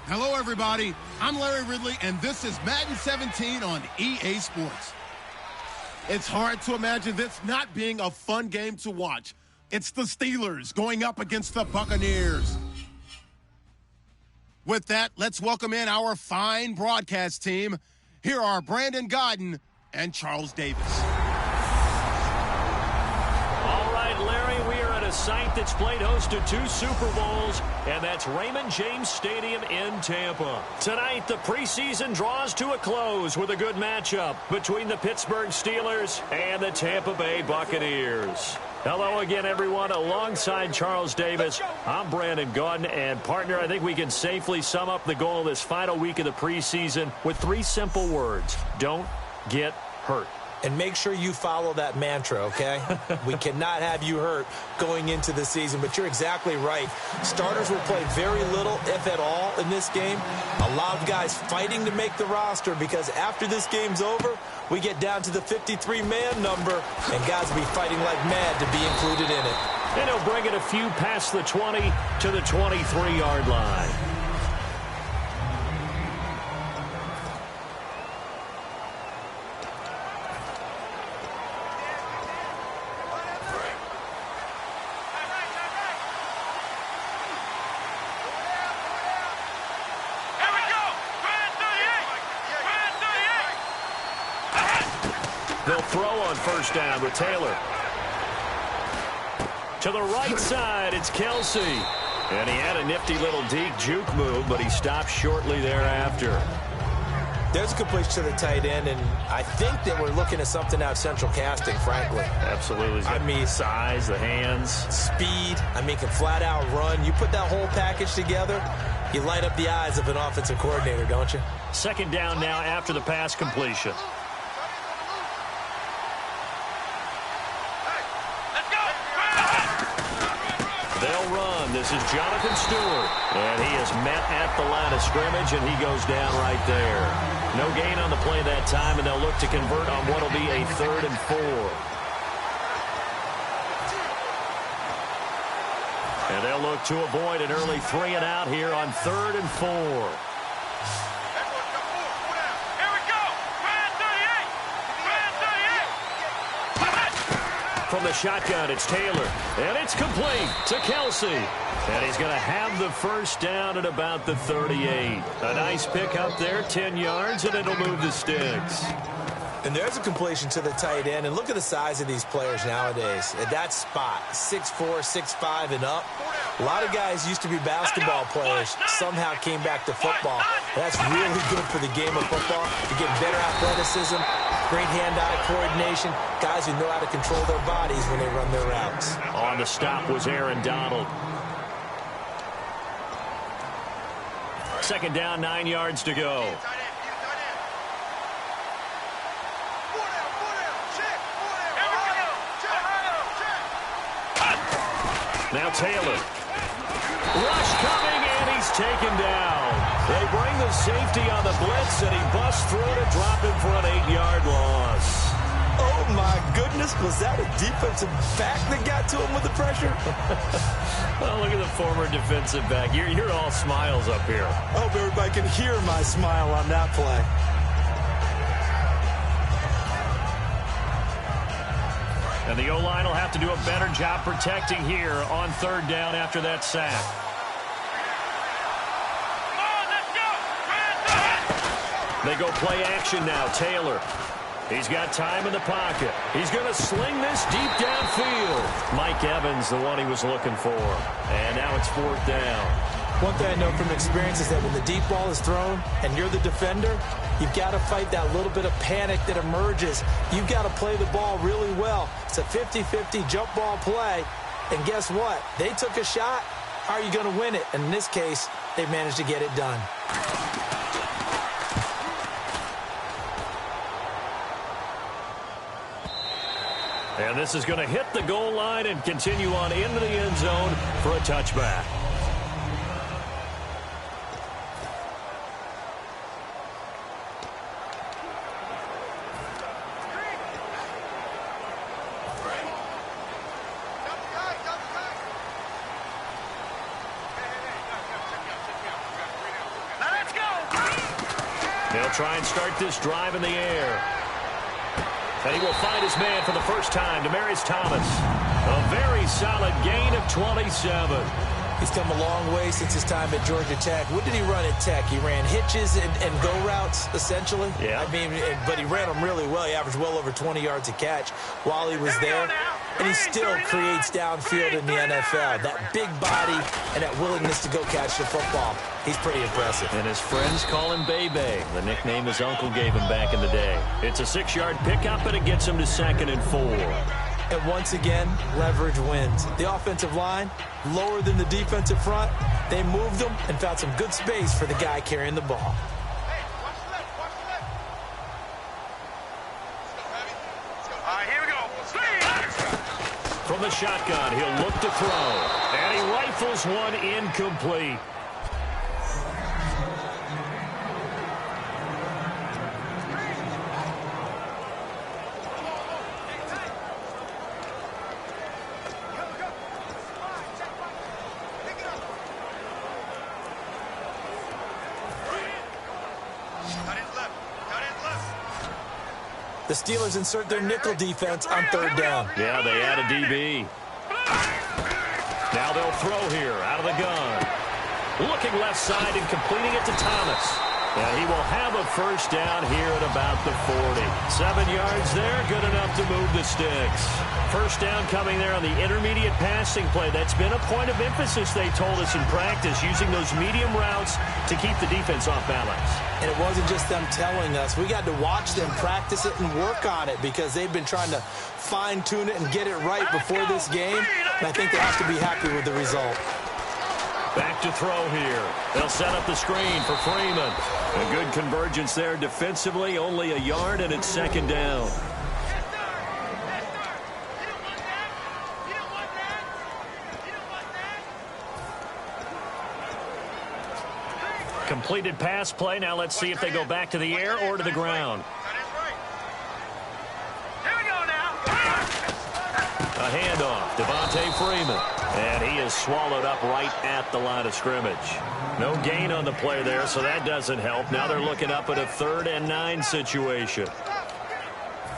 Hello, everybody. I'm Larry Ridley, and this is Madden 17 on EA Sports. It's hard to imagine this not being a fun game to watch. It's the Steelers going up against the Buccaneers. With that, let's welcome in our fine broadcast team. Here are Brandon Godden and Charles Davis. All right, Larry, we are at a site that's played host to 2 Super Bowls, and that's Raymond James Stadium in Tampa. Tonight, the preseason draws to a close with a good matchup between the Pittsburgh Steelers and the Tampa Bay Buccaneers. Hello again, everyone. Alongside Charles Davis, I'm Brandon Godden, and partner, I think we can safely sum up the goal of this final week of the preseason with 3 simple words. Don't get hurt. And make sure you follow that mantra, okay? We cannot have you hurt going into the season, but you're exactly right. Starters will play very little, if at all, in this game. A lot of guys fighting to make the roster because after this game's over, we get down to the 53-man number, and guys will be fighting like mad to be included in it. And he'll bring it a few past the 20 to the 23-yard line. They'll throw on first down with Taylor. To the right side, it's Kelsey. And he had a nifty little deep juke move, but he stopped shortly thereafter. There's a completion to the tight end, and I think that we're looking at something out of central casting, frankly. Absolutely. I mean, size, the hands. Speed. I mean, can flat out run. You put that whole package together, you light up the eyes of an offensive coordinator, don't you? Second down now after the pass completion. They'll run. This is Jonathan Stewart. And he is met at the line of scrimmage, and he goes down right there. No gain on the play that time, and they'll look to convert on what will be a 3rd and 4. And they'll look to avoid an early 3 and out here on 3rd and 4. From the shotgun, it's Taylor. And it's complete to Kelsey. And he's going to have the first down at about the 38. A nice pick up there, 10 yards, and it'll move the sticks. And there's a completion to the tight end. And look at the size of these players nowadays. At that spot, 6'4", 6'5", and up. A lot of guys used to be basketball players, somehow came back to football. That's really good for the game of football. You get better athleticism, great hand-eye coordination, guys who know how to control their bodies when they run their routes. On the stop was Aaron Donald. Second down, 9 yards to go. Now Taylor. Rush coming, and he's taken down. They bring the safety on the blitz, and he busts through to drop him for an 8-yard loss. Oh, my goodness. Was that a defensive back that got to him with the pressure? Oh, look at the former defensive back. You're all smiles up here. I hope everybody can hear my smile on that play. And the O-line will have to do a better job protecting here on 3rd down after that sack. They go play action now. Taylor. He's got time in the pocket. He's going to sling this deep downfield. Mike Evans, the one he was looking for. And now it's 4th down. One thing I know from experience is that when the deep ball is thrown and you're the defender, you've got to fight that little bit of panic that emerges. You've got to play the ball really well. It's a 50-50 jump ball play. And guess what? They took a shot. How are you going to win it? And in this case, they managed to get it done. And this is going to hit the goal line and continue on into the end zone for a touchback. try and start this drive in the air. And he will find his man for the first time, Demaryius Thomas. A very solid gain of 27. He's come a long way since his time at Georgia Tech. What did he run at Tech? He ran hitches and go routes, essentially. Yeah. I mean, but he ran them really well. He averaged well over 20 yards a catch while he was there. And he still creates downfield in the NFL. That big body and that willingness to go catch the football. He's pretty impressive. And his friends call him Bebe, the nickname his uncle gave him back in the day. It's a 6-yard pickup, and it gets him to 2nd and 4. And once again, leverage wins. The offensive line, lower than the defensive front. They moved them and found some good space for the guy carrying the ball. From the shotgun, he'll look to throw. And he rifles one incomplete. The Steelers insert their nickel defense on 3rd down. Yeah, they add a DB. Now they'll throw here out of the gun. Looking left side and completing it to Thomas. And he will have a first down here at about the 40. 7 yards there, good enough to move the sticks. First down coming there on the intermediate passing play. That's been a point of emphasis, they told us in practice, using those medium routes to keep the defense off balance. And it wasn't just them telling us. We got to watch them practice it and work on it because they've been trying to fine-tune it and get it right before this game. And I think they have to be happy with the result. Back to throw here. They'll set up the screen for Freeman. A good convergence there defensively, only a yard, and it's 2nd down. Completed pass play. Now let's see if they go back to the air or to the ground. A handoff. Devontae Freeman. And he is swallowed up right at the line of scrimmage. No gain on the play there, so that doesn't help. Now they're looking up at a 3rd and 9 situation.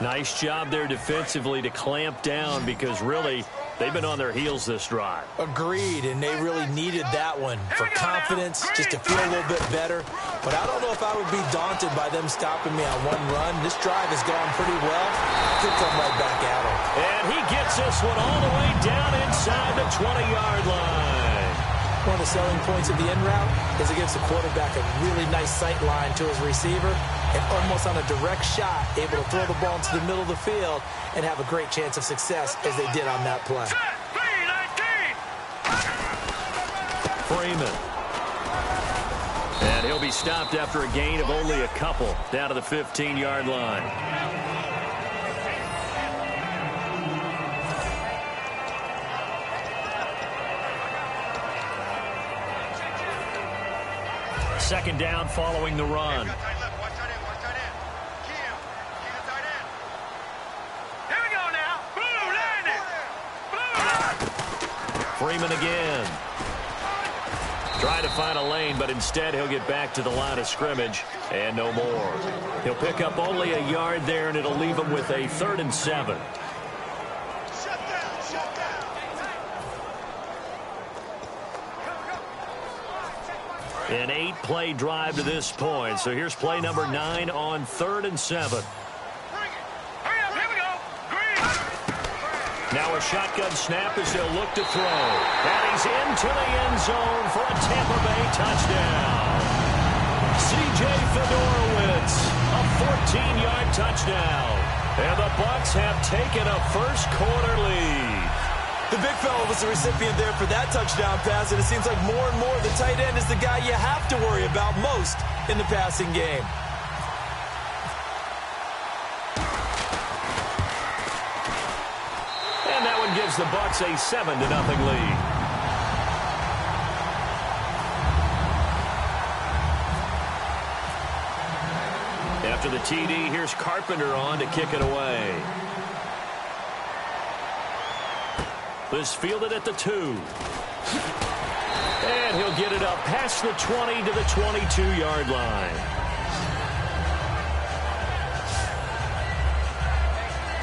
Nice job there defensively to clamp down because really they've been on their heels this drive. Agreed, and they really needed that one for confidence, just to feel a little bit better. But I don't know if I would be daunted by them stopping me on one run. This drive has gone pretty well. I could come right back at them. And he gets this one all the way down inside the 20-yard line. One of the selling points of the end route is against the quarterback, a really nice sight line to his receiver, and almost on a direct shot, able to throw the ball into the middle of the field and have a great chance of success as they did on that play. Freeman. And he'll be stopped after a gain of only a couple down to the 15-yard line. Second down following the run. Freeman again. Trying to find a lane, but instead he'll get back to the line of scrimmage and no more. He'll pick up only a yard there, and it'll leave him with a 3rd and 7. An 8-play drive to this point. So here's play number 9 on 3rd and 7. Now a shotgun snap as they'll look to throw. And he's into the end zone for a Tampa Bay touchdown. C.J. Fedorowicz, a 14-yard touchdown. And the Bucs have taken a first-quarter lead. The big fella was the recipient there for that touchdown pass, and it seems like more and more the tight end is the guy you have to worry about most in the passing game. And that one gives the Bucs a 7-0 lead. After the TD, here's Carpenter on to kick it away. This fielded at the 2. And he'll get it up past the 20 to the 22-yard line.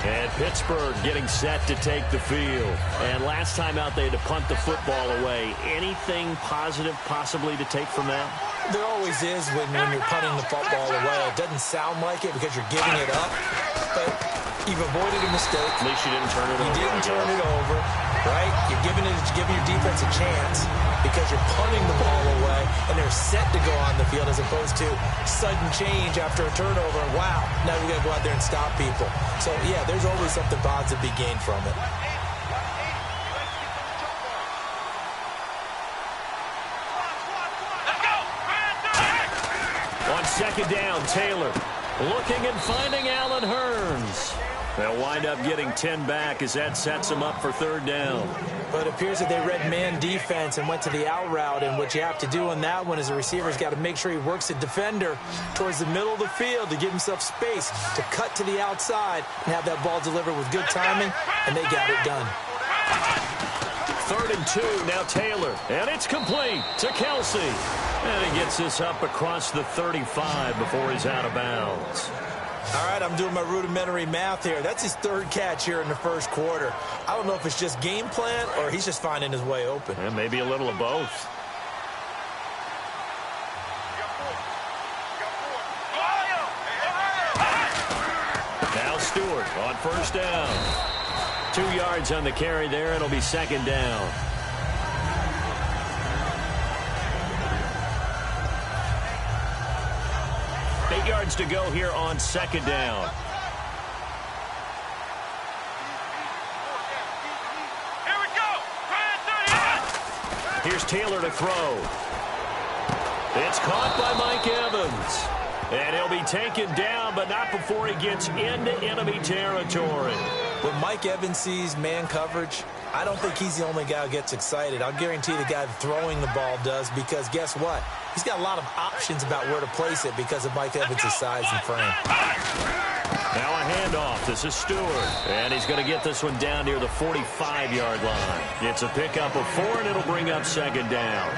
And Pittsburgh getting set to take the field. And last time out, they had to punt the football away. Anything positive possibly to take from that? There always is when you're punting the football away. It doesn't sound like it because you're giving it up, but you've avoided a mistake. At least you didn't turn it over. You didn't turn it over, right? You're giving your defense a chance because you're punting the ball away, and they're set to go on the field as opposed to sudden change after a turnover. And wow, now we got to go out there and stop people. So, yeah, there's always something positive to be gained from it. On second down, Taylor looking and finding Allen Hurns. They'll wind up getting 10 back as that sets them up for third down. But it appears that they read man defense and went to the out route, and what you have to do on that one is the receiver's got to make sure he works the defender towards the middle of the field to give himself space to cut to the outside and have that ball delivered with good timing, and they got it done. 3rd and 2, now Taylor, and it's complete to Kelsey. And he gets this up across the 35 before he's out of bounds. All right, I'm doing my rudimentary math here. That's his 3rd catch here in the first quarter. I don't know if it's just game plan or he's just finding his way open. And maybe a little of both. Now Stewart on first down. 2 yards on the carry there. It'll be second down. Yards to go here on second down. Here we go. Here's Taylor to throw. It's caught by Mike Evans. And he'll be taken down, but not before he gets into enemy territory. When Mike Evans sees man coverage, I don't think he's the only guy who gets excited. I'll guarantee the guy throwing the ball does, because guess what? He's got a lot of options about where to place it because of Mike Evans' size and frame. Now a handoff. This is Stewart. And he's going to get this one down near the 45-yard line. It's a pickup of 4, and it'll bring up second down.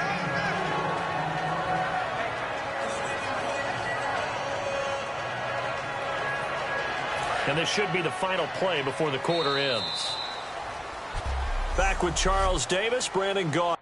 And this should be the final play before the quarter ends. Back with Charles Davis, Brandon Gaw.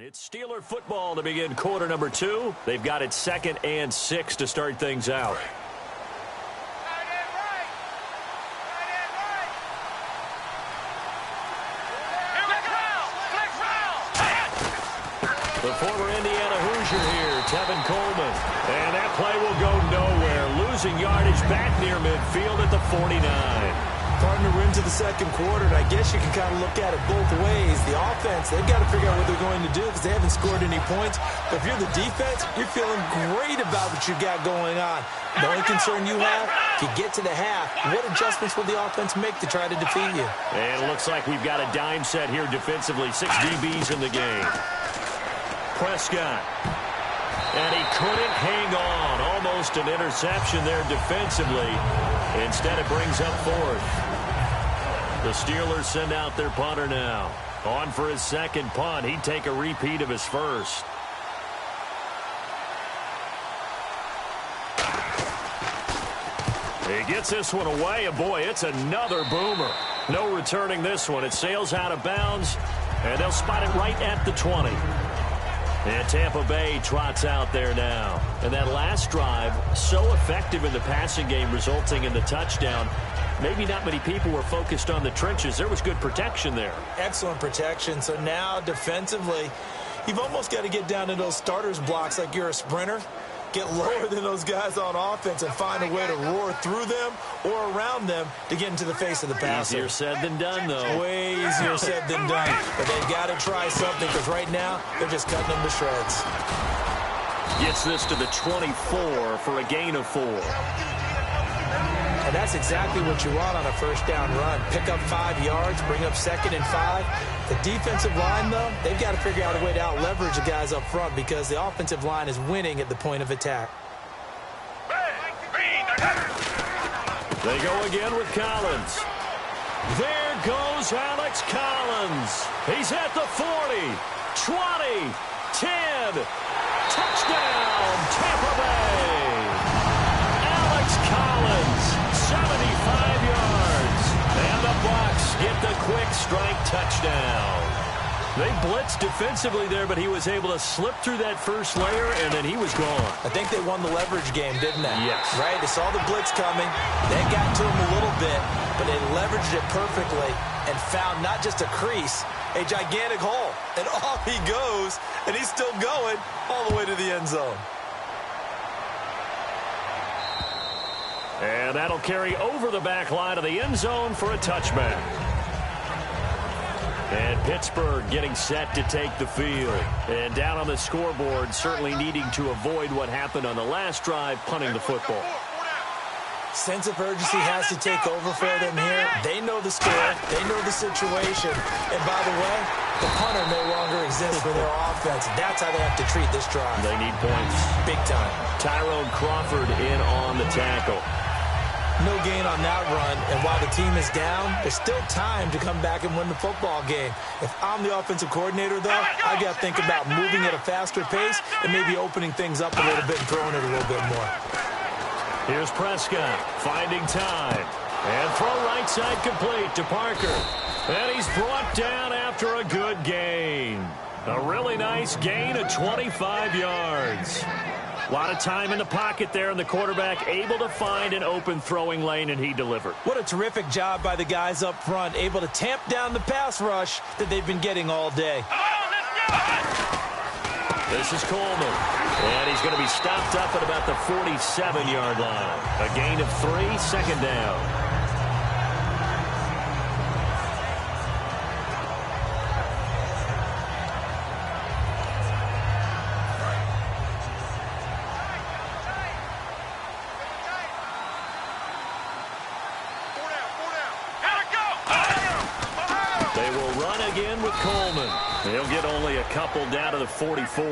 It's Steeler football to begin quarter number 2. They've got it 2nd and 6 to start things out. The former Indiana Hoosier here, Tevin Coleman. And that play will go nowhere. Losing yardage back near midfield at the 49. Partner, we're into the second quarter, and I guess you can kind of look at it both ways. The offense, they've got to figure out what they're going to do because they haven't scored any points. But if you're the defense, you're feeling great about what you got going on. The only concern you have, if you get to the half, what adjustments will the offense make to try to defeat you? And it looks like we've got a dime set here defensively. 6 DBs in the game. Prescott. And he couldn't hang on. Almost an interception there defensively. Instead, it brings up 4th. The Steelers send out their punter now. On for his second punt. He'd take a repeat of his first. He gets this one away, and boy, it's another boomer. No returning this one. It sails out of bounds, and they'll spot it right at the 20. And Tampa Bay trots out there now. And that last drive, so effective in the passing game, resulting in the touchdown. Maybe not many people were focused on the trenches. There was good protection there. Excellent protection. So now, defensively, you've almost got to get down to those starters blocks like you're a sprinter. Get lower than those guys on offense and find a way to roar through them or around them to get into the face of the passer. Easier said than done, though. Way easier said than done. But they've got to try something because right now they're just cutting them to shreds. Gets this to the 24 for a gain of 4. And that's exactly what you want on a first down run. Pick up 5 yards, bring up 2nd and 5. The defensive line, though, they've got to figure out a way to out-leverage the guys up front because the offensive line is winning at the point of attack. They go again with Collins. There goes Alex Collins. He's at the 40, 20, 10. Touchdown, Tampa Bay. Alex Collins, 75 yards. And the Bucs get the quick strike touchdown. They blitzed defensively there, but he was able to slip through that first layer, and then he was gone. I think they won the leverage game, didn't they? Yes. Right? They saw the blitz coming. They got to him a little bit, but they leveraged it perfectly and found not just a crease, a gigantic hole. And off he goes, and he's still going all the way to the end zone. And that'll carry over the back line of the end zone for a touchback. And Pittsburgh getting set to take the field. And down on the scoreboard, certainly needing to avoid what happened on the last drive, punting the football. Sense of urgency has to take over for them here. They know the score. They know the situation. And by the way, the punter no longer exists for their offense. That's how they have to treat this drive. They need points. Big time. Tyrone Crawford in on the tackle. No gain on that run, and while the team is down, there's still time to come back and win the football game. If I'm the offensive coordinator, though, I got to think about moving at a faster pace and maybe opening things up a little bit and throwing it a little bit more. Here's Prescott finding time. And throw right side complete to Parker. And he's brought down after a good gain. A really nice gain of 25 yards. A lot of time in the pocket there, and the quarterback able to find an open throwing lane, and he delivered. What a terrific job by the guys up front, able to tamp down the pass rush that they've been getting all day. This is Coleman, and he's going to be stopped up at about the 47-yard line. A gain of 3, 2nd down. With Coleman. He'll get only a couple down to the 44.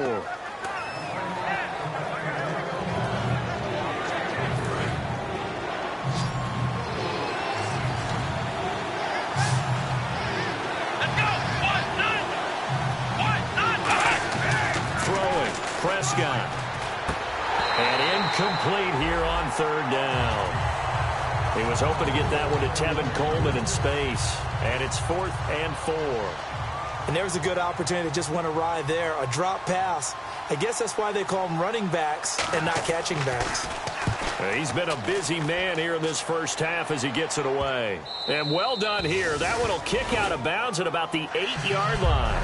Throwing. Prescott. And incomplete here on 3rd down. He was hoping to get that one to Tevin Coleman in space. And it's 4th and 4. And there's a good opportunity to just went awry there. A drop pass. I guess that's why they call them running backs and not catching backs. He's been a busy man here in this first half as he gets it away. And well done here. That one will kick out of bounds at about the 8-yard line.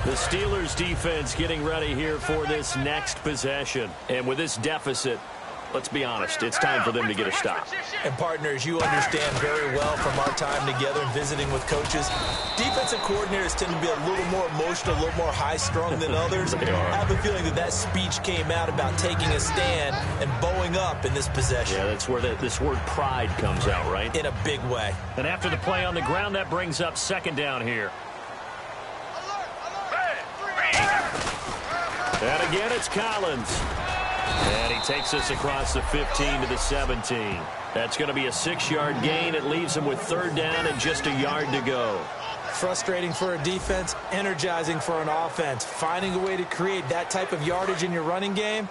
The Steelers defense getting ready here for this next possession. And with this deficit, let's be honest, it's time for them to get a stop. And partners, you understand very well from our time together and visiting with coaches, defensive coordinators tend to be a little more emotional, a little more high-strung than others. I have a feeling that speech came out about taking a stand and bowing up in this possession. Yeah, that's where this word pride comes out, right? In a big way. And after the play on the ground, that brings up second down here. And again, it's Collins. And he takes us across the 15 to the 17. That's going to be a 6-yard gain. It leaves him with third down and just a yard to go. Frustrating for a defense, energizing for an offense. Finding a way to create that type of yardage in your running game,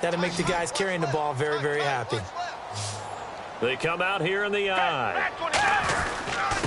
that'll make the guys carrying the ball very, very happy. They come out here in the eye.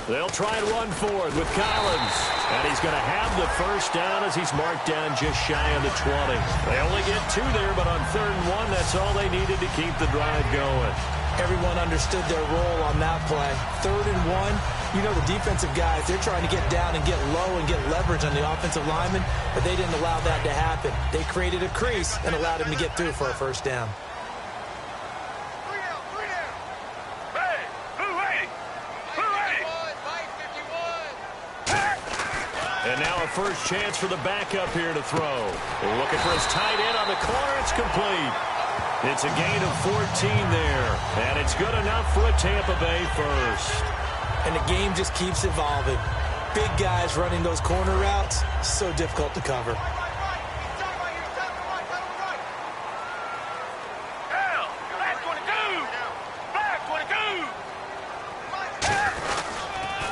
They'll try and run forward with Collins. And he's going to have the first down as he's marked down just shy of the 20. They only get 2 there, but on 3rd and 1, that's all they needed to keep the drive going. Everyone understood their role on that play. 3rd and 1, you know the defensive guys, they're trying to get down and get low and get leverage on the offensive lineman, but they didn't allow that to happen. They created a crease and allowed him to get through for a first down. And now a first chance for the backup here to throw. They're looking for his tight end on the corner. It's complete. It's a gain of 14 there. And it's good enough for a Tampa Bay first. And the game just keeps evolving. Big guys running those corner routes, so difficult to cover.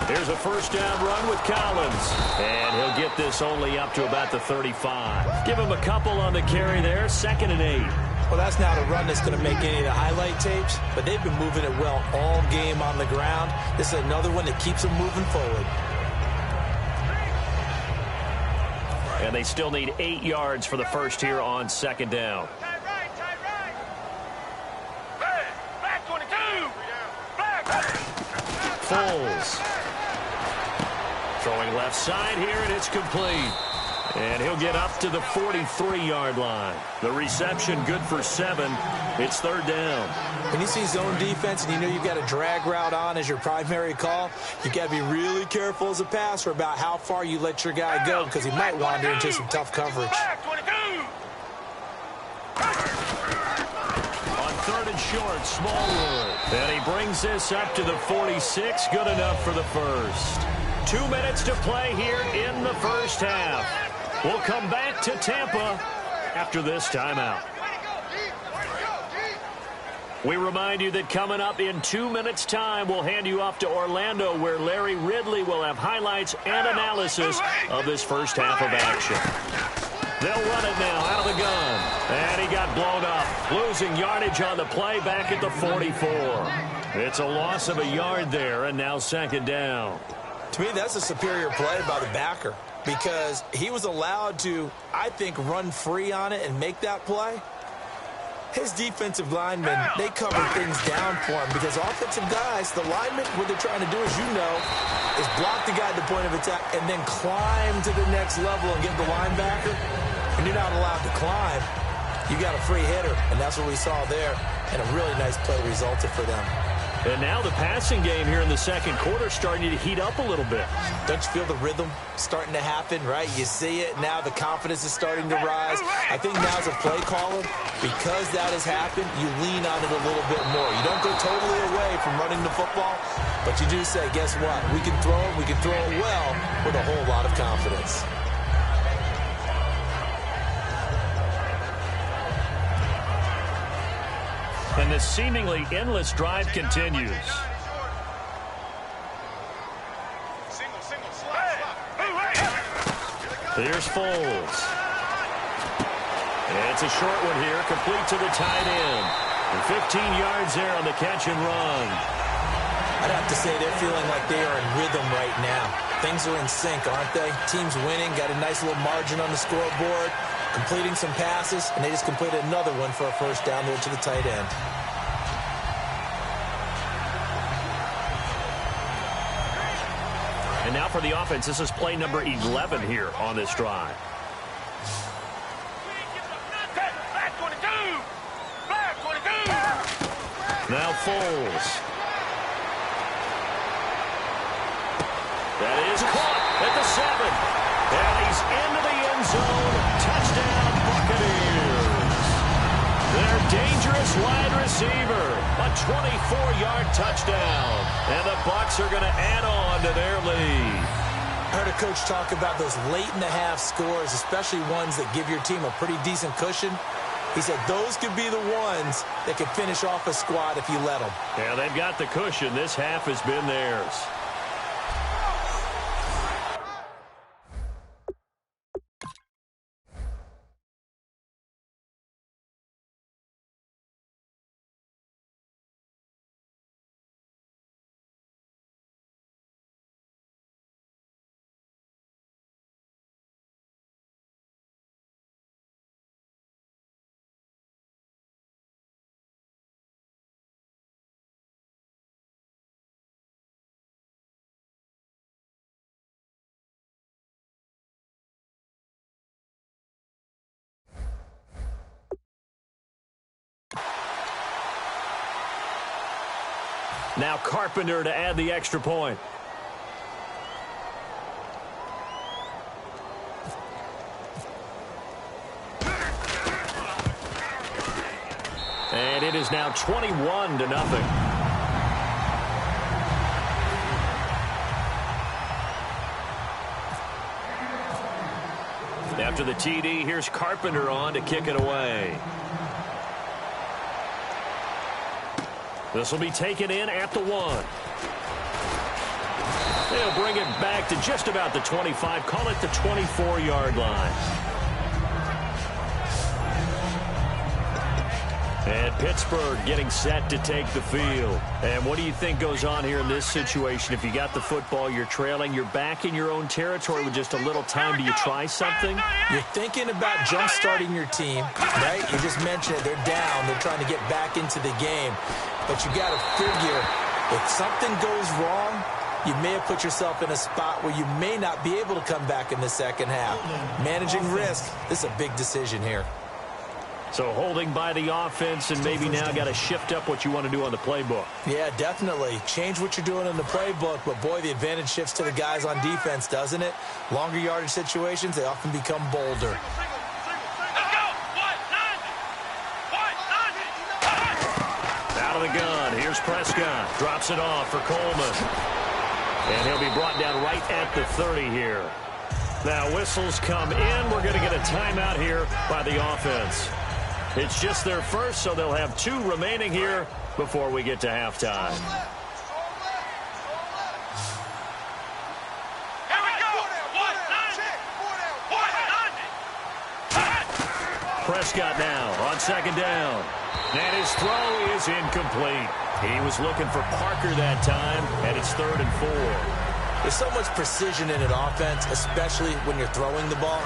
Here's a first down run with Collins. And he'll get this only up to about the 35. Give him a couple on the carry there. 2nd and 8. Well, that's not a run that's going to make any of the highlight tapes, but they've been moving it well all game on the ground. This is another one that keeps them moving forward. And they still need 8 yards for the first here on 2nd down. Foles. Throwing left side here, and it's complete. And he'll get up to the 43-yard line. The reception good for 7. It's 3rd down. When you see zone defense and you know you've got a drag route on as your primary call, you've got to be really careful as a passer about how far you let your guy go because he might wander into some tough coverage. On 3rd and short, Smallwood. And he brings this up to the 46. Good enough for the first. 2 minutes to play here in the first half. We'll come back to Tampa after this timeout. We remind you that coming up in 2 minutes' time, we'll hand you off to Orlando, where Larry Ridley will have highlights and analysis of this first half of action. They'll run it now out of the gun. And he got blown up. Losing yardage on the play back at the 44. It's a loss of a yard there, and now 2nd down. To me, that's a superior play by the backer because he was allowed to, I think, run free on it and make that play. His defensive linemen, they covered things down for him because offensive guys, the linemen, what they're trying to do, as you know, is block the guy at the point of attack and then climb to the next level and get the linebacker. And you're not allowed to climb. You got a free hitter, and that's what we saw there. And a really nice play resulted for them. And now the passing game here in the 2nd quarter starting to heat up a little bit. Don't you feel the rhythm starting to happen, right? You see it. Now the confidence is starting to rise. I think now as a play caller, because that has happened, you lean on it a little bit more. You don't go totally away from running the football, but you do say, guess what? We can throw it. We can throw it well with a whole lot of confidence. And this seemingly endless drive continues. Here's Foles. And it's a short one here, complete to the tight end. 15 yards there on the catch and run. I'd have to say they're feeling like they are in rhythm right now. Things are in sync, aren't they? Team's winning, got a nice little margin on the scoreboard, completing some passes, and they just completed another one for a first down there to the tight end. And now for the offense, this is play number 11 here on this drive. Now Foles. That is caught at the 7. And he's into the end zone. Touchdown, Buccaneers. Their dangerous wide receiver. A 24-yard touchdown. And the Bucs are going to add on to their lead. I heard a coach talk about those late-in-the-half scores, especially ones that give your team a pretty decent cushion. He said those could be the ones that could finish off a squad if you let them. Yeah, they've got the cushion. This half has been theirs. Now Carpenter to add the extra point. And it is now 21-0. After the TD, here's Carpenter on to kick it away. This will be taken in at the 1. They'll bring it back to just about the 25. Call it the 24-yard line. And Pittsburgh getting set to take the field. And what do you think goes on here in this situation? If you got the football, you're trailing, you're back in your own territory with just a little time. Do you try something? You're thinking about jump-starting your team, right? You just mentioned it. They're down. They're trying to get back into the game. But you got to figure, if something goes wrong, you may have put yourself in a spot where you may not be able to come back in the second half. Managing risk, this is a big decision here. So holding by the offense and maybe now got to shift up what you want to do on the playbook. Yeah, definitely. Change what you're doing in the playbook, but boy, the advantage shifts to the guys on defense, doesn't it? Longer yardage situations, they often become bolder. Out of the gun, here's Prescott. Drops it off for Coleman. And he'll be brought down right at the 30 here. Now whistles come in. We're going to get a timeout here by the offense. It's just their first, so they'll have 2 remaining here before we get to halftime. Here we go. Prescott now on second down. And his throw is incomplete. He was looking for Parker that time, and it's 3rd and 4. There's so much precision in an offense, especially when you're throwing the ball.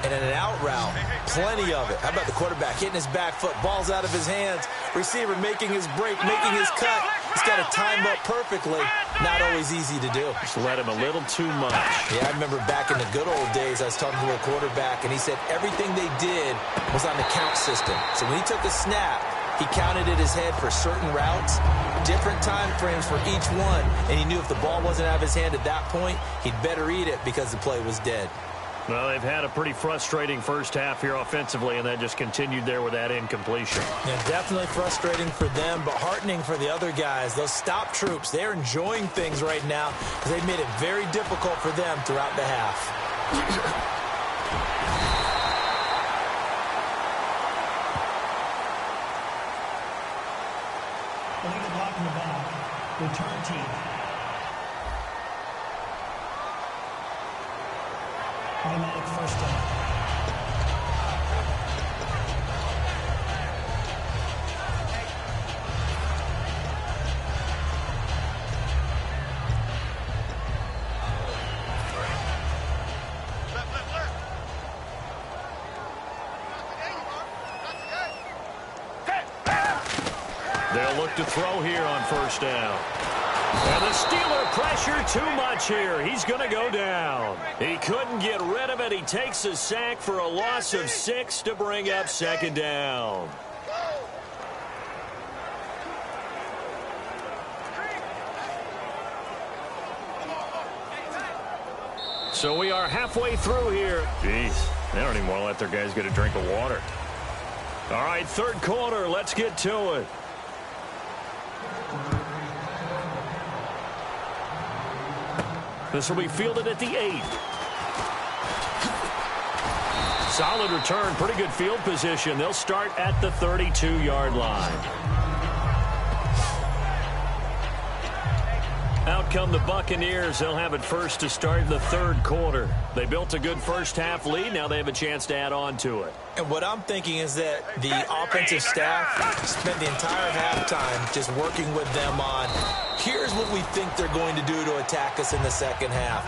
And in an out route, plenty of it. How about the quarterback hitting his back foot, ball's out of his hands, receiver making his break, making his cut. He's got to time up perfectly. Not always easy to do. Just let him a little too much. Yeah, I remember back in the good old days, I was talking to a quarterback, and he said everything they did was on the count system. So when he took a snap, he counted in his head for certain routes, different time frames for each one, and he knew if the ball wasn't out of his hand at that point, he'd better eat it because the play was dead. Well, they've had a pretty frustrating first half here offensively, and that just continued there with that incompletion. Yeah, definitely frustrating for them, but heartening for the other guys. Those stop troops, they're enjoying things right now because they've made it very difficult for them throughout the half. Block in the back, return team. Automatic first down. They'll look to throw here on first down. And the Steeler pressure too much here. He's going to go down. He couldn't get rid of it. He takes a sack for a loss of 6 to bring up second down. So we are halfway through here. Jeez, they don't even want to let their guys get a drink of water. All right, third quarter. Let's get to it. This will be fielded at the 8. Solid return, pretty good field position. They'll start at the 32-yard line. Out come the Buccaneers. They'll have it first to start the third quarter. They built a good first-half lead. Now they have a chance to add on to it. And what I'm thinking is that the offensive staff spent the entire halftime just working with them on, here's what we think they're going to do to attack us in the second half.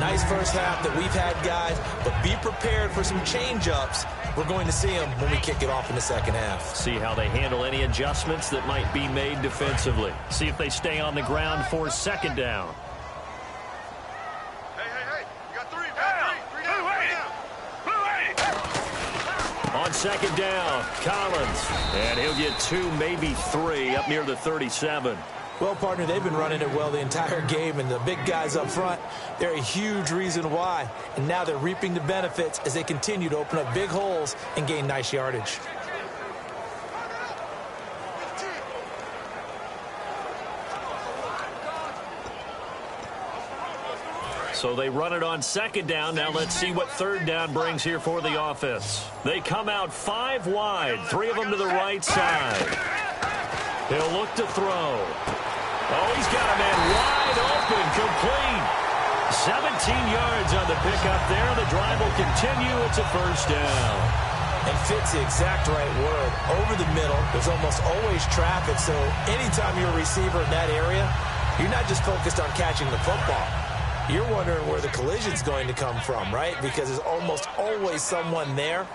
Nice first half that we've had, guys, but be prepared for some change-ups. We're going to see them when we kick it off in the second half. See how they handle any adjustments that might be made defensively. See if they stay on the ground for second down. Hey, you got three down. On second down, Collins. And he'll get 2, maybe 3 up near the 37. Well, partner, they've been running it well the entire game, and the big guys up front, they're a huge reason why. And now they're reaping the benefits as they continue to open up big holes and gain nice yardage. So they run it on second down. Now let's see what third down brings here for the offense. They come out 5 wide, 3 of them to the right side. He'll look to throw. Oh, he's got a man wide open, complete. 17 yards on the pickup there. The drive will continue. It's a first down. And fits the exact right word. Over the middle, there's almost always traffic, so anytime you're a receiver in that area, you're not just focused on catching the football. You're wondering where the collision's going to come from, right? Because there's almost always someone there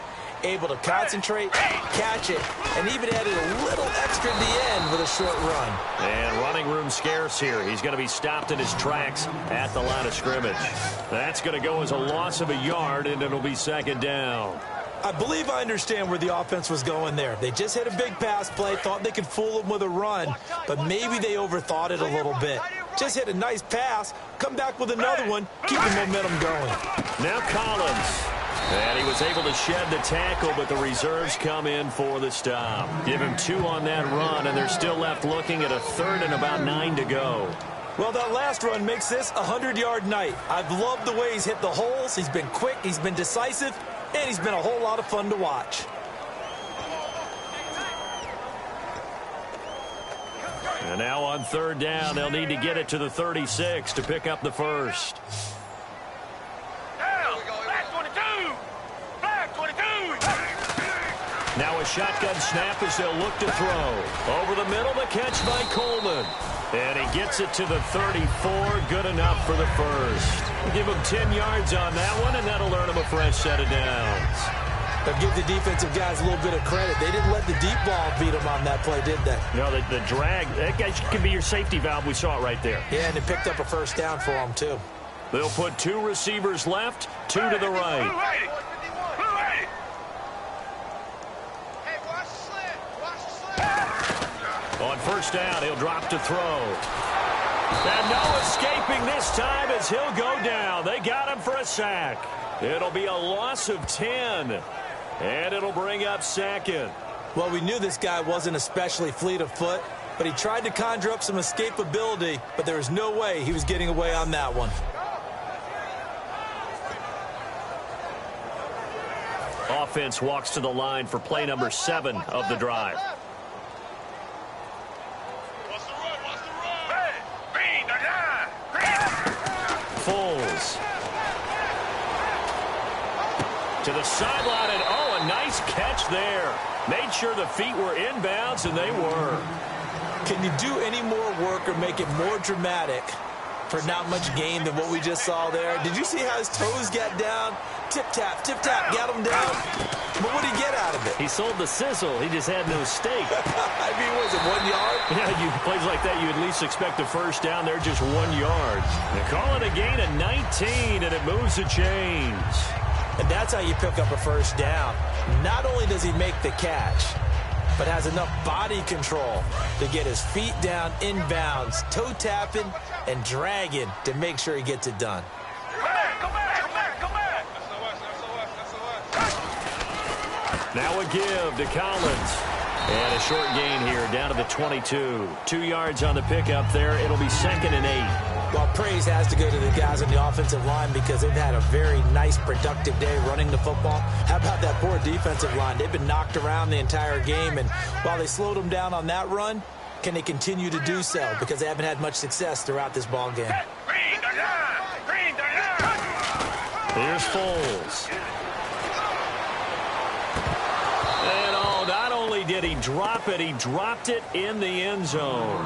able to concentrate, catch it, and even added a little extra at the end with a short run. And running room scarce here. He's going to be stopped in his tracks at the line of scrimmage. That's going to go as a loss of a yard, and it'll be second down. I believe I understand where the offense was going there. They just hit a big pass play, thought they could fool them with a run, but maybe they overthought it a little bit. Just hit a nice pass, come back with another one, keep the momentum going. Now Collins. And he was able to shed the tackle, but the reserves come in for the stop. Give him 2 on that run, and they're still left looking at a third and about 9 to go. Well, that last run makes this a 100-yard night. I've loved the way he's hit the holes. He's been quick, he's been decisive, and he's been a whole lot of fun to watch. And now on third down, they'll need to get it to the 36 to pick up the first. Now a shotgun snap as they'll look to throw. Over the middle, the catch by Coleman. And he gets it to the 34. Good enough for the first. Give him 10 yards on that one, and that'll earn him a fresh set of downs. But give the defensive guys a little bit of credit. They didn't let the deep ball beat them on that play, did they? No, the drag, that guy can be your safety valve. We saw it right there. Yeah, and they picked up a first down for them, too. They'll put 2 receivers left, 2 to the right. On first down, he'll drop to throw. And no escaping this time as he'll go down. They got him for a sack. It'll be a loss of 10. And it'll bring up second. Well, we knew this guy wasn't especially fleet of foot, but he tried to conjure up some escapability, but there was no way he was getting away on that one. Offense walks to the line for play number 7 of the drive. Foles. To the sideline, and oh, a nice catch there. Made sure the feet were inbounds, and they were. Can you do any more work or make it more dramatic for not much gain than what we just saw there? Did you see how his toes got down? Tip-tap, got him down. But what did he get out of it? He sold the sizzle. He just had no steak. I mean, was it 1 yard? Yeah, plays like that, you at least expect a first down. They're just 1 yard. They call it a gain of 19, and it moves the chains. And that's how you pick up a first down. Not only does he make the catch, but has enough body control to get his feet down inbounds, toe tapping and dragging to make sure he gets it done. Now a give to Collins. And a short gain here down to the 22. 2 yards on the pickup there. It'll be 2nd and 8. Well, praise has to go to the guys on the offensive line because they've had a very nice, productive day running the football. How about that poor defensive line? They've been knocked around the entire game, and while they slowed them down on that run, can they continue to do so? Because they haven't had much success throughout this ball game. Here's Foles. And not only did he drop it, he dropped it in the end zone.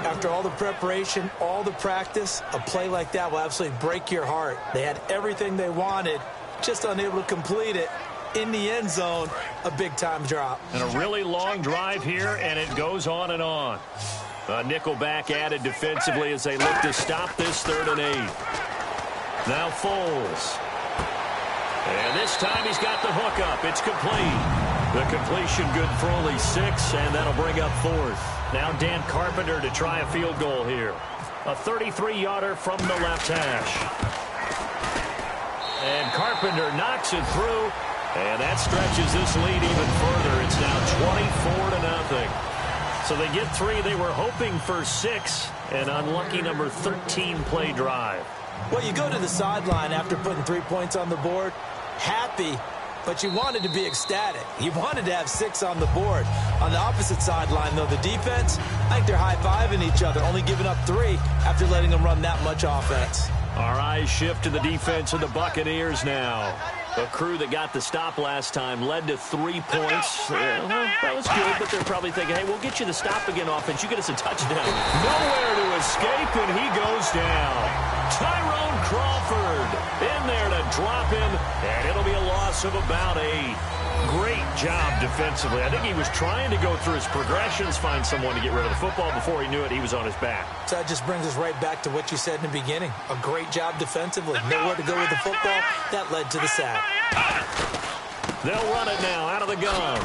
After all the preparation, all the practice, a play like that will absolutely break your heart. They had everything they wanted, just unable to complete it. In the end zone, a big-time drop. And a really long drive here, and it goes on and on. A nickelback added defensively as they look to stop this 3rd and 8. Now Foles. And this time he's got the hook up. It's complete. The completion good for only 6, and that'll bring up 4th. Now Dan Carpenter to try a field goal here. A 33-yarder from the left hash. And Carpenter knocks it through, and that stretches this lead even further. It's now 24-0. So they get 3. They were hoping for 6, an unlucky number 13 play drive. Well, you go to the sideline after putting 3 points on the board, happy, but you wanted to be ecstatic. You wanted to have 6 on the board. On the opposite sideline, though, the defense, I think they're high-fiving each other, only giving up 3 after letting them run that much offense. Our eyes shift to the defense of the Buccaneers now. A crew that got the stop last time led to 3 points. Well, that was good, but they're probably thinking, hey, we'll get you the stop again offense. You get us a touchdown. Nowhere to escape, and he goes down. Tyrone Crawford in there to drop him, and it'll be a loss of about 8. Great job defensively. I think he was trying to go through his progressions, find someone to get rid of the football. Before he knew it, he was on his back. So that just brings us right back to what you said in the beginning. A great job defensively. Nowhere to go with the football. That led to the sack. They'll run it now out of the gun.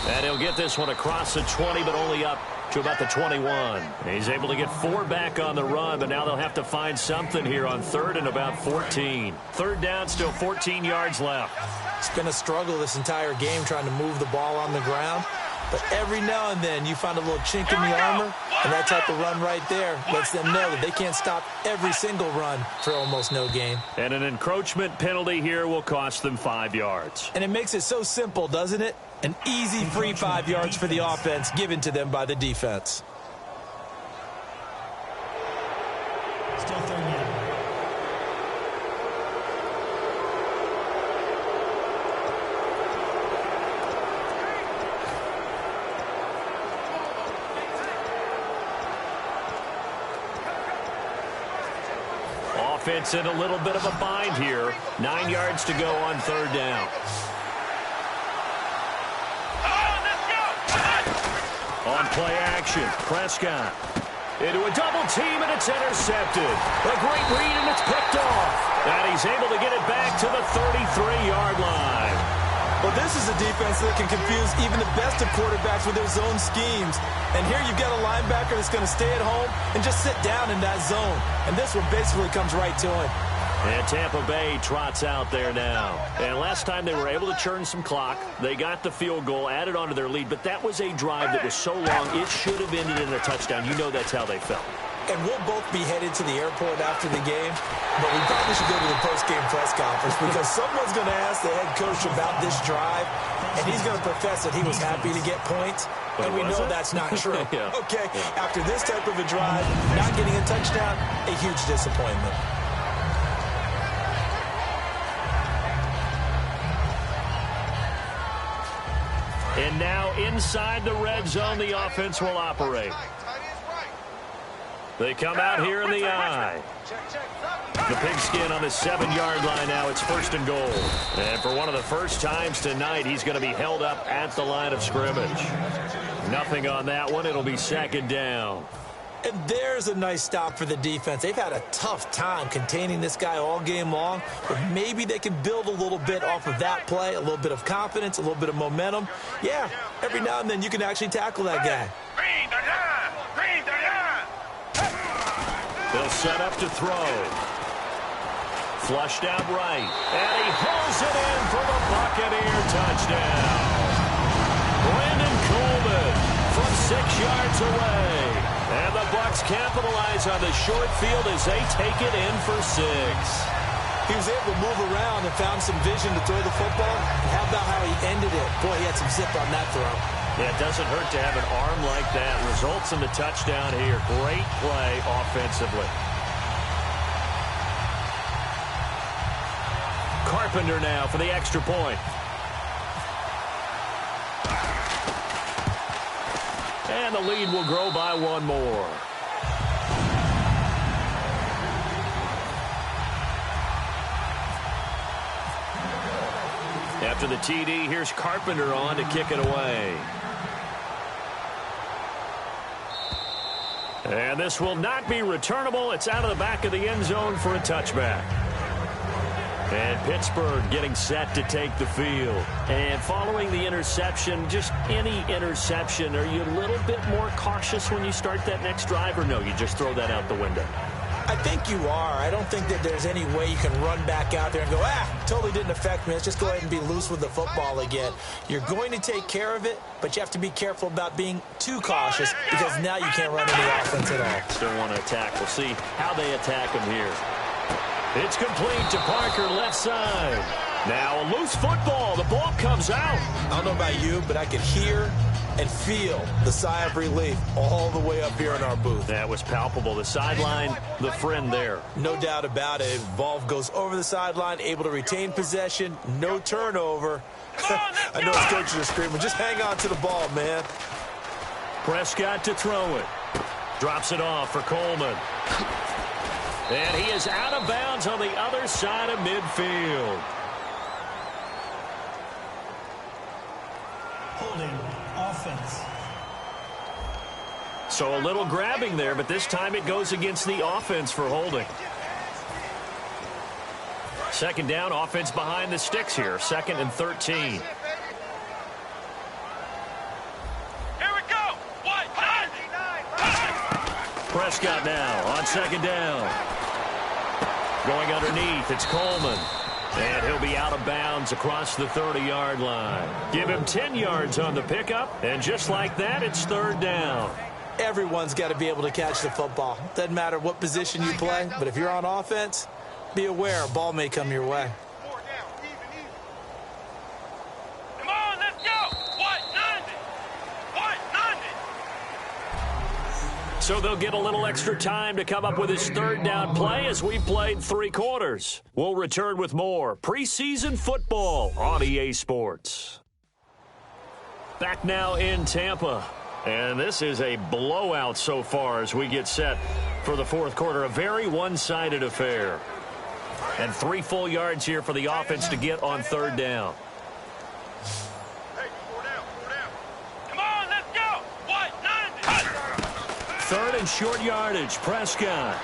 And he'll get this one across the 20, but only up to about the 21. He's able to get 4 back on the run, but now they'll have to find something here on 3rd and about 14. 3rd down, still 14 yards left. It's been a struggle this entire game trying to move the ball on the ground. But every now and then you find a little chink in the armor, and that type of run right there lets them know that they can't stop every single run for almost no gain. And an encroachment penalty here will cost them 5 yards. And it makes it so simple, doesn't it? An easy free 5 yards for the offense given to them by the defense. Still 3rd down. Offense in a little bit of a bind here. 9 yards to go on 3rd down. On play action, Prescott. Into a double team, and it's intercepted. A great read, and it's picked off. And he's able to get it back to the 33-yard line. Well, this is a defense that can confuse even the best of quarterbacks with their zone schemes. And here you've got a linebacker that's going to stay at home and just sit down in that zone. And this one basically comes right to him. And Tampa Bay trots out there now. And last time they were able to churn some clock. They got the field goal, added on to their lead. But that was a drive that was so long, it should have ended in a touchdown. You know that's how they felt. And we'll both be headed to the airport after the game, but we probably should go to the post-game press conference because someone's going to ask the head coach about this drive, and he's going to profess that he was happy to get points, and we know that's not true. Yeah. Okay, after this type of a drive, not getting a touchdown, a huge disappointment. And now inside the red zone, the offense will operate. They come out here in the eye. The pigskin on the 7-yard line now. It's 1st and goal. And for one of the first times tonight, he's going to be held up at the line of scrimmage. Nothing on that one. It'll be 2nd down. And there's a nice stop for the defense. They've had a tough time containing this guy all game long, but maybe they can build a little bit off of that play, a little bit of confidence, a little bit of momentum. Yeah, every now and then you can actually tackle that guy. They'll set up to throw. Flushed out right. And he hauls it in for the Buccaneer touchdown. Brandon Coleman from 6 yards away. And the Bucs capitalize on the short field as they take it in for 6. He was able to move around and found some vision to throw the football. How about how he ended it? Boy, he had some zip on that throw. Yeah, it doesn't hurt to have an arm like that. Results in the touchdown here. Great play offensively. Carpenter now for the extra point. And the lead will grow by 1 more. After the TD, here's Carpenter on to kick it away. And this will not be returnable. It's out of the back of the end zone for a touchback. And Pittsburgh getting set to take the field. And following the interception, just any interception, are you a little bit more cautious when you start that next drive, or no, you just throw that out the window? I think you are. I don't think that there's any way you can run back out there and go, totally didn't affect me. Let's just go ahead and be loose with the football again. You're going to take care of it, but you have to be careful about being too cautious because now you can't run any offense at all. Still want to attack. We'll see how they attack him here. It's complete to Parker, left side. Now a loose football. The ball comes out. I don't know about you, but I could hear and feel the sigh of relief all the way up here in our booth. That was palpable. The sideline, the friend there. No doubt about it. Ball goes over the sideline, able to retain possession, no turnover. I know his coaches are screaming, just hang on to the ball, man. Prescott to throw it. Drops it off for Coleman. And he is out of bounds on the other side of midfield. Holding offense. So a little grabbing there, but this time it goes against the offense for holding. 2nd down, offense behind the sticks here. 2nd and 13. Here we go. Prescott now on 2nd down. Going underneath, it's Coleman. And he'll be out of bounds across the 30-yard line. Give him 10 yards on the pickup, and just like that, it's 3rd down. Everyone's got to be able to catch the football. Doesn't matter what position you play, but if you're on offense, be aware a ball may come your way. Come on, let's go. So they'll get a little extra time to come up with his 3rd down play as we played 3 quarters. We'll return with more preseason football on EA Sports. Back now in Tampa. And this is a blowout so far as we get set for the 4th quarter. A very one-sided affair. And 3 full yards here for the offense to get on 3rd down. Hey, 4 down. Come on, let's go. 3rd and short yardage. Prescott.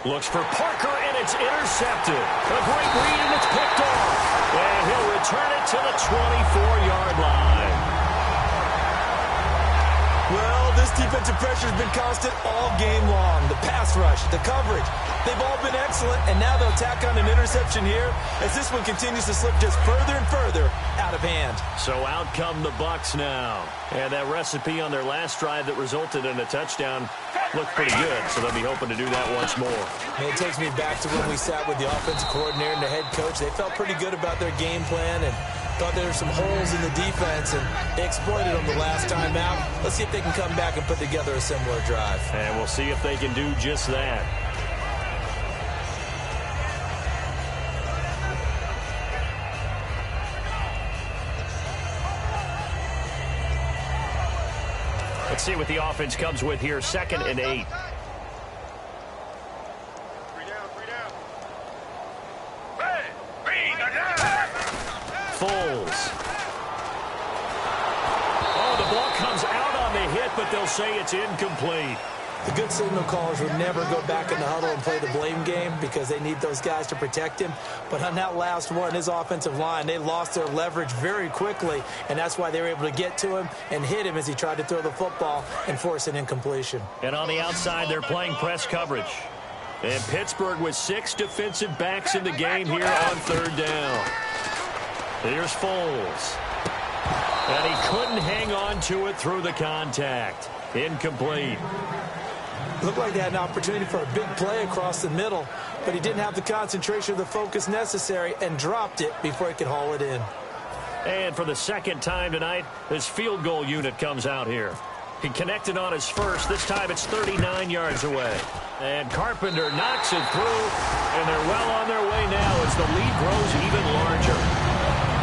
Looks for Parker, and it's intercepted. A great read, and it's picked off. And he'll return it to the 24-yard line. Well, this defensive pressure has been constant all game long. The pass rush, the coverage, they've all been excellent, and now they'll tack on an interception here as this one continues to slip just further and further out of hand. So out come the Bucs now. And that recipe on their last drive that resulted in a touchdown looked pretty good, so they'll be hoping to do that once more. And it takes me back to when we sat with the offensive coordinator and the head coach. They felt pretty good about their game plan and thought there were some holes in the defense, and they exploited them the last time out. Let's see if they can come back and put together a similar drive. And we'll see if they can do just that. Let's see what the offense comes with here. 2nd and 8. Foles. Oh, the ball comes out on the hit, but they'll say it's incomplete. The good signal callers would never go back in the huddle and play the blame game because they need those guys to protect him. But on that last one, his offensive line, they lost their leverage very quickly, and that's why they were able to get to him and hit him as he tried to throw the football and force an incompletion. And on the outside, they're playing press coverage. And Pittsburgh with 6 defensive backs in the game here on third down. Here's Foles. And he couldn't hang on to it through the contact. Incomplete. Looked like they had an opportunity for a big play across the middle, but he didn't have the concentration or the focus necessary and dropped it before he could haul it in. And for the second time tonight, his field goal unit comes out here. He connected on his first. This time it's 39 yards away. And Carpenter knocks it through, and they're well on their way now as the lead grows even larger.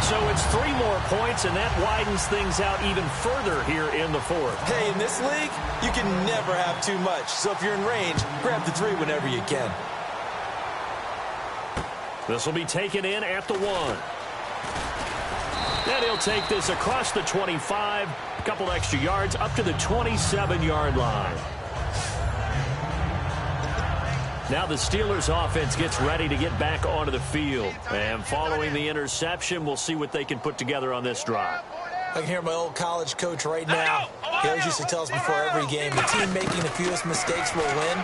So it's 3 more points, and that widens things out even further here in the fourth. Hey, in this league, you can never have too much. So if you're in range, grab the 3 whenever you can. This will be taken in at the 1. And he'll take this across the 25, a couple extra yards up to the 27-yard line. Now the Steelers offense gets ready to get back onto the field. And following the interception, we'll see what they can put together on this drive. I can hear my old college coach right now. He always used to tell us before every game, the team making the fewest mistakes will win.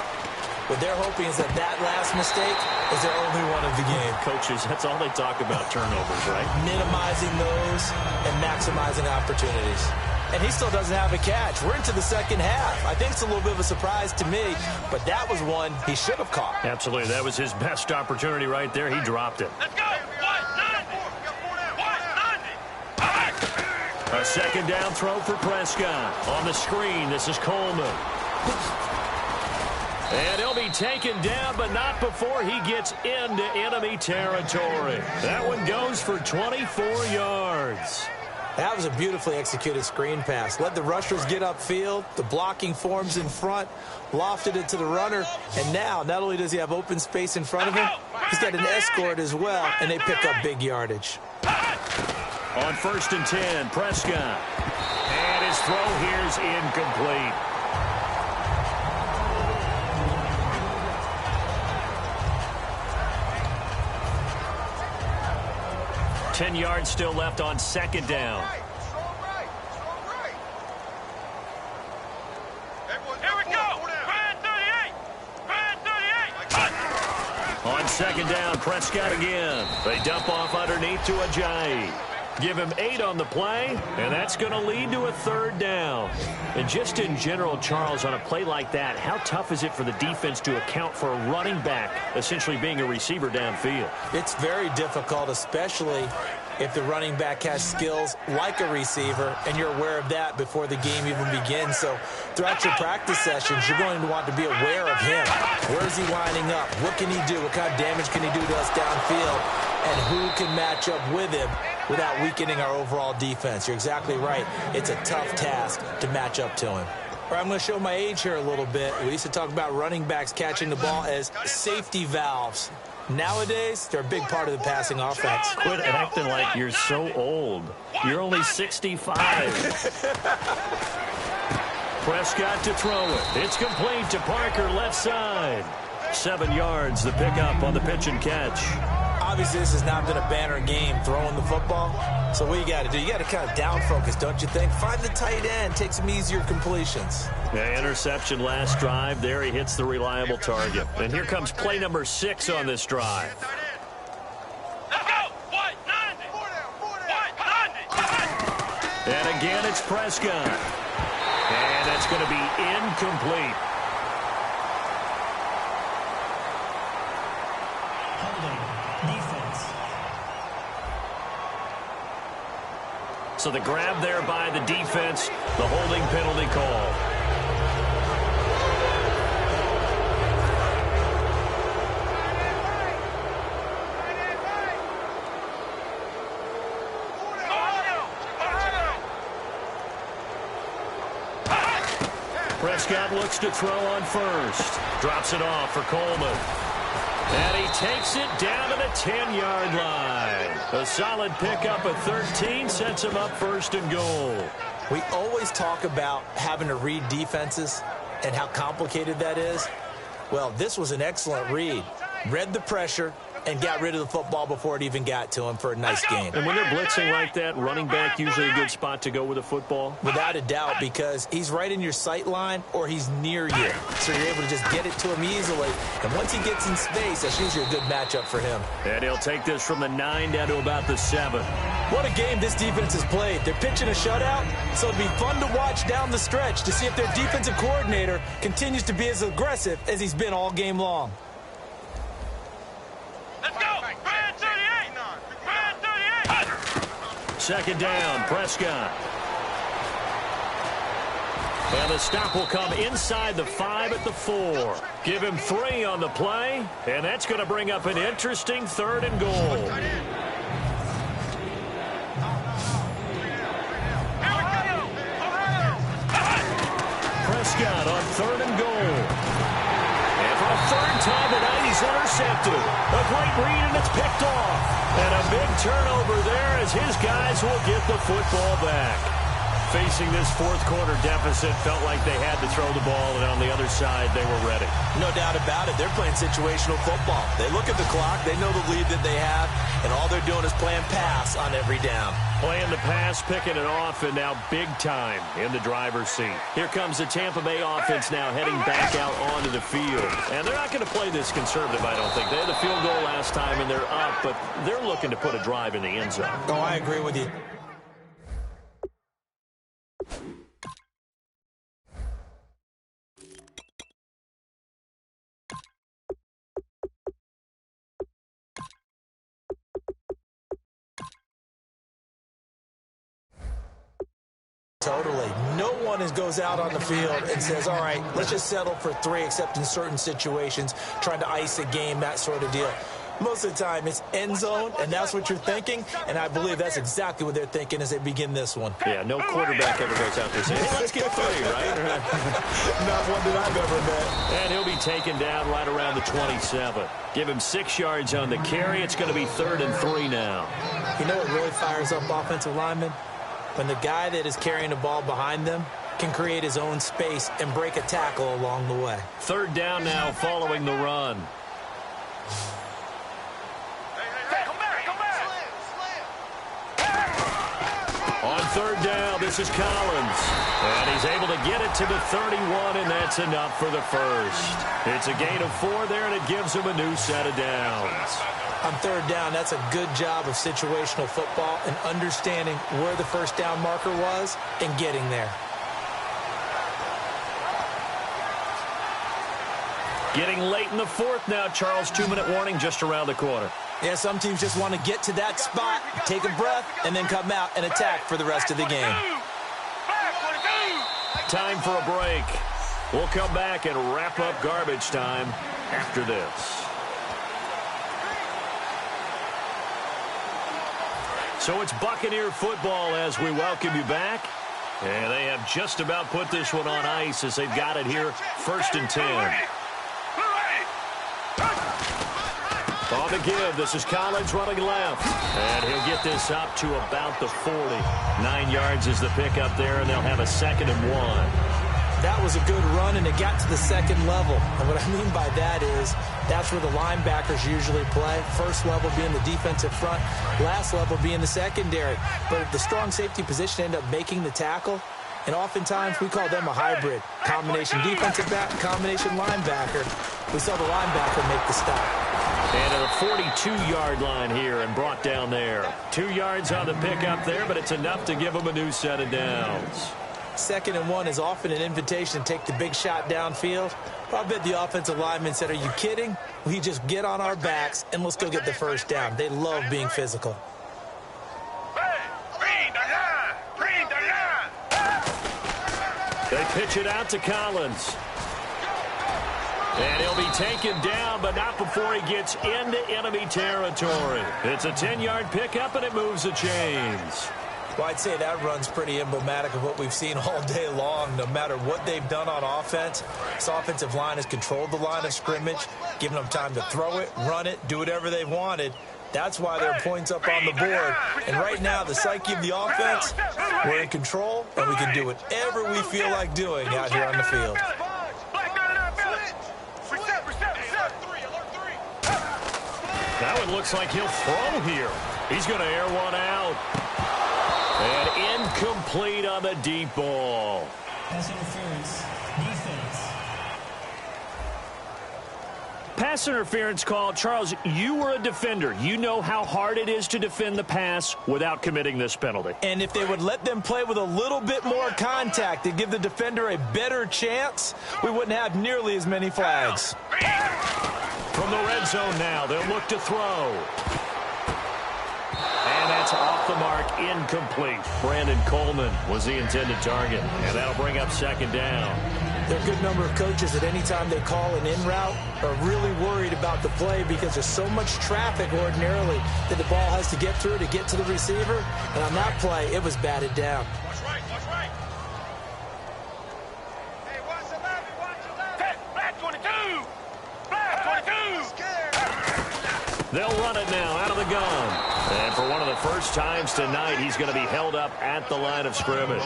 What they're hoping is that last mistake is their only one of the game. Coaches, that's all they talk about, turnovers, right? Minimizing those and maximizing opportunities. And he still doesn't have a catch. We're into the second half. I think it's a little bit of a surprise to me, but that was one he should have caught. Absolutely. That was his best opportunity right there. He dropped it. Let's go. 190. A second down throw for Prescott. On the screen, this is Coleman. And he'll be taken down, but not before he gets into enemy territory. That one goes for 24 yards. That was a beautifully executed screen pass. Let the rushers get upfield. The blocking forms in front. Lofted it to the runner. And now, not only does he have open space in front of him, he's got an escort as well, and they pick up big yardage. On 1st and 10, Prescott. And his throw here's incomplete. Ten yards still left on second down. Here we go. Brand 38. Brand 38. On second down, Prescott again. They dump off underneath to Ajayi. Give him 8 on the play, and that's going to lead to a third down. And just in general, Charles, on a play like that, how tough is it for the defense to account for a running back essentially being a receiver downfield? It's very difficult, especially if the running back has skills like a receiver, and you're aware of that before the game even begins. So throughout your practice sessions, you're going to want to be aware of him. Where is he lining up? What can he do? What kind of damage can he do to us downfield? And who can match up with him without weakening our overall defense? You're exactly right. It's a tough task to match up to him. All right, I'm going to show my age here a little bit. We used to talk about running backs catching the ball as safety valves. Nowadays, they're a big part of the passing offense. Quit acting like you're so old. You're only 65. Prescott to throw it. It's complete to Parker, left side. 7 yards, the pickup on the pitch and catch. Obviously, this has not been a banner game throwing the football. So what you got to do, you got to kind of down focus, don't you think? Find the tight end, take some easier completions. Yeah, interception last drive. There he hits the reliable target. And here comes play number 6 on this drive. Let's go. 190. And again, it's Prescott. And that's going to be incomplete. So the grab there by the defense, the holding penalty call. Prescott looks to throw on first. Drops it off for Coleman. And he takes it down to the 10-yard line. A solid pickup of 13 sets him up first and goal. We always talk about having to read defenses and how complicated that is. Well, this was an excellent read. Read the pressure and got rid of the football before it even got to him for a nice gain. And when they're blitzing like that, running back usually a good spot to go with the football? Without a doubt, because he's right in your sight line or he's near you. So you're able to just get it to him easily. And once he gets in space, that's usually a good matchup for him. And he'll take this from the 9 down to about the 7. What a game this defense has played. They're pitching a shutout, so it'll be fun to watch down the stretch to see if their defensive coordinator continues to be as aggressive as he's been all game long. Let's go! Brand 38! Brand 38! Second down, Prescott. And the stop will come inside the 5 at the 4. Give him 3 on the play, and that's going to bring up an interesting 3rd and goal. Prescott on 3rd and goal. And for a 3rd time tonight, he's intercepted. A great read, and it's picked off. And a big turnover there as his guys will get the football back. Facing this 4th quarter deficit, felt like they had to throw the ball, and on the other side, they were ready. No doubt about it. They're playing situational football. They look at the clock. They know the lead that they have, and all they're doing is playing pass on every down. Playing the pass, picking it off, and now big time in the driver's seat. Here comes the Tampa Bay offense now heading back out onto the field. And they're not going to play this conservative, I don't think. They had the field goal last time, and they're up, but they're looking to put a drive in the end zone. Oh, I agree with you. Totally. No one goes out on the field and says, all right, let's just settle for 3, except in certain situations, trying to ice a game, that sort of deal. Most of the time, it's end zone, and that's what you're thinking, and I believe that's exactly what they're thinking as they begin this one. Yeah, no quarterback ever goes out there saying, hey, let's get 3, right? Not one that I've ever met. And he'll be taken down right around the 27. Give him 6 yards on the carry. It's going to be 3rd and 3 now. You know what really fires up offensive linemen? When the guy that is carrying the ball behind them can create his own space and break a tackle along the way. 3rd down now following the run. Hey, come back! On 3rd down, this is Collins. And he's able to get it to the 31, and that's enough for the first. It's a gain of 4 there, and it gives him a new set of downs. On 3rd down, that's a good job of situational football and understanding where the first down marker was and getting there. Getting late in the 4th now, Charles. 2-minute warning just around the corner. Yeah, some teams just want to get to that spot, take a breath, and then come out and attack for the rest of the game. Time for a break. We'll come back and wrap up garbage time after this. So it's Buccaneer football as we welcome you back. And they have just about put this one on ice as they've got it here, 1st and 10. On the give, this is Collins running left. And he'll get this up to about the 40. 9 yards is the pickup there, and they'll have a 2nd and 1. That was a good run, and it got to the 2nd level. And what I mean by that is that's where the linebackers usually play. First level being the defensive front, last level being the secondary. But the strong safety position ended up making the tackle, and oftentimes we call them a hybrid. Combination defensive back, combination linebacker. We saw the linebacker make the stop. And at a 42-yard line here and brought down there. 2 yards on the pickup there, but it's enough to give them a new set of downs. 2nd and 1 is often an invitation to take the big shot downfield. I bet the offensive lineman said, are you kidding? We just get on our backs and let's go get the first down. They love being physical. They pitch it out to Collins. And he'll be taken down, but not before he gets into enemy territory. It's a 10-yard pickup, and it moves the chains. Well, I'd say that run's pretty emblematic of what we've seen all day long. No matter what they've done on offense, this offensive line has controlled the line of scrimmage, given them time to throw it, run it, do whatever they wanted. That's why there are points up on the board. And right now, the psyche of the offense, we're in control, and we can do whatever we feel like doing out here on the field. Now it looks like he'll throw here. He's going to air one out. And incomplete on the deep ball. Pass interference. Defense. Pass interference call. Charles, you were a defender. You know how hard it is to defend the pass without committing this penalty. And if they would let them play with a little bit more contact and give the defender a better chance, we wouldn't have nearly as many flags. From the red zone now, they'll look to throw. And that's off the mark, incomplete. Brandon Coleman was the intended target, and that'll bring up second down. There are a good number of coaches at any time they call an in route are really worried about the play because there's so much traffic ordinarily that the ball has to get through to get to the receiver. And on that play, it was batted down. Watch right, watch right. Hey, watch the left, watch the left. Black 22. Black 22. They'll run it now out of the gun. And for one of the first times tonight, he's going to be held up at the line of scrimmage.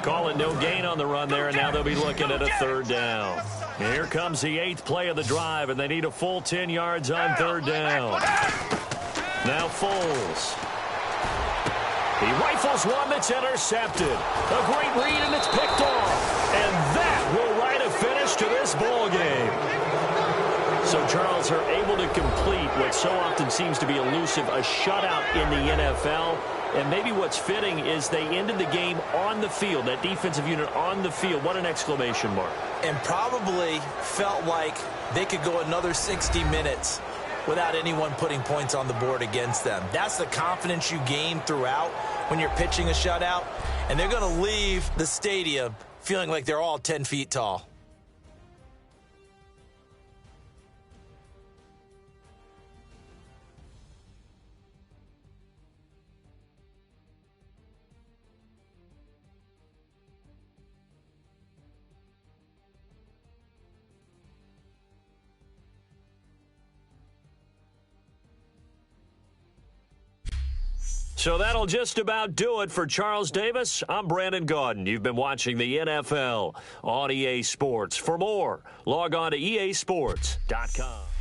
Calling no gain on the run there, and now they'll be looking at a third down. And here comes the 8th play of the drive, and they need a full 10 yards on third down. Now Foles. He rifles one that's intercepted. A great read, and it's picked off. And that will write a finish to this ball game. So Charles are able to complete what so often seems to be elusive, a shutout in the NFL. And maybe what's fitting is they ended the game on the field, that defensive unit on the field. What an exclamation mark. And probably felt like they could go another 60 minutes without anyone putting points on the board against them. That's the confidence you gain throughout when you're pitching a shutout. And they're going to leave the stadium feeling like they're all 10 feet tall. So that'll just about do it for Charles Davis. I'm Brandon Gaudin. You've been watching the NFL on EA Sports. For more, log on to easports.com.